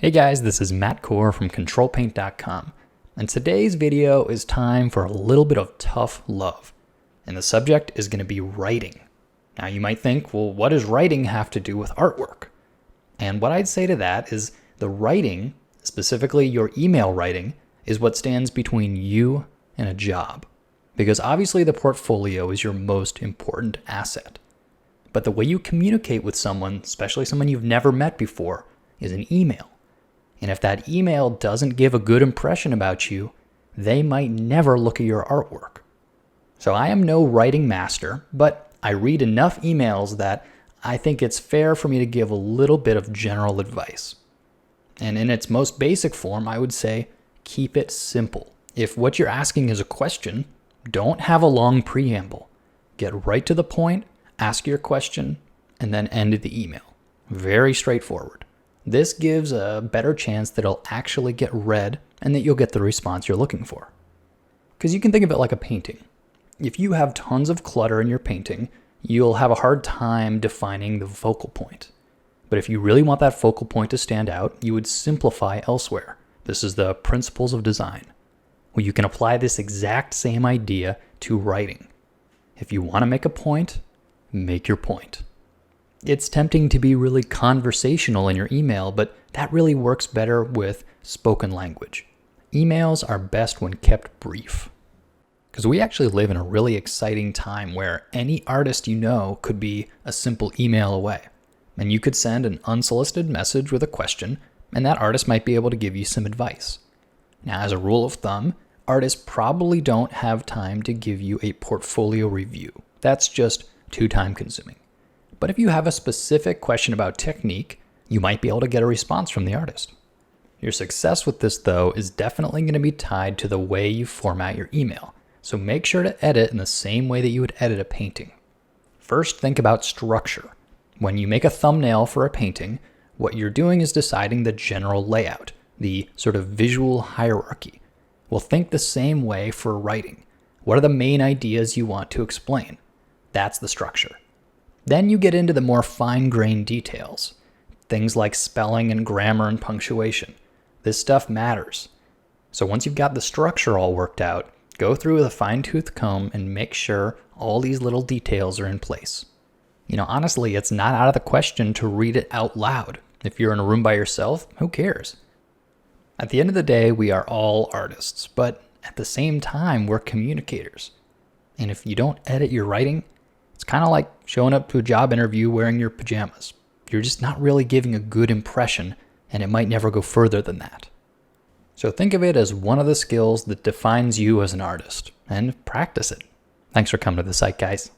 Hey guys, this is Matt Core from ctrl+paint.com, and today's video is time for a little bit of tough love, and the subject is going to be writing. Now you might think, well, what does writing have to do with artwork? And what I'd say to that is the writing, specifically your email writing, is what stands between you and a job. Because obviously the portfolio is your most important asset. But the way you communicate with someone, especially someone you've never met before, is an email. And if that email doesn't give a good impression about you, they might never look at your artwork. So I am no writing master, but I read enough emails that I think it's fair for me to give a little bit of general advice. And in its most basic form, I would say keep it simple. If what you're asking is a question, don't have a long preamble. Get right to the point, ask your question, and then end the email. Very straightforward. This gives a better chance that it'll actually get read and that you'll get the response you're looking for. Because you can think of it like a painting. If you have tons of clutter in your painting, you'll have a hard time defining the focal point. But if you really want that focal point to stand out, you would simplify elsewhere. This is the principles of design. Well, you can apply this exact same idea to writing. If you want to make a point, make your point. It's tempting to be really conversational in your email, but that really works better with spoken language. Emails are best when kept brief. Because we actually live in a really exciting time where any artist you know could be a simple email away. And you could send an unsolicited message with a question, and that artist might be able to give you some advice. Now, as a rule of thumb, artists probably don't have time to give you a portfolio review. That's just too time-consuming. But if you have a specific question about technique, you might be able to get a response from the artist. Your success with this, though, is definitely going to be tied to the way you format your email. So make sure to edit in the same way that you would edit a painting. First, think about structure. When you make a thumbnail for a painting, what you're doing is deciding the general layout, the sort of visual hierarchy. Well, think the same way for writing. What are the main ideas you want to explain? That's the structure. Then you get into the more fine-grained details, things like spelling and grammar and punctuation. This stuff matters. So once you've got the structure all worked out, go through with a fine-tooth comb and make sure all these little details are in place. You know, honestly, it's not out of the question to read it out loud. If you're in a room by yourself, who cares? At the end of the day, we are all artists, but at the same time, we're communicators. And if you don't edit your writing, it's kind of like showing up to a job interview wearing your pajamas. You're just not really giving a good impression, and it might never go further than that. So think of it as one of the skills that defines you as an artist, and practice it. Thanks for coming to the site, guys.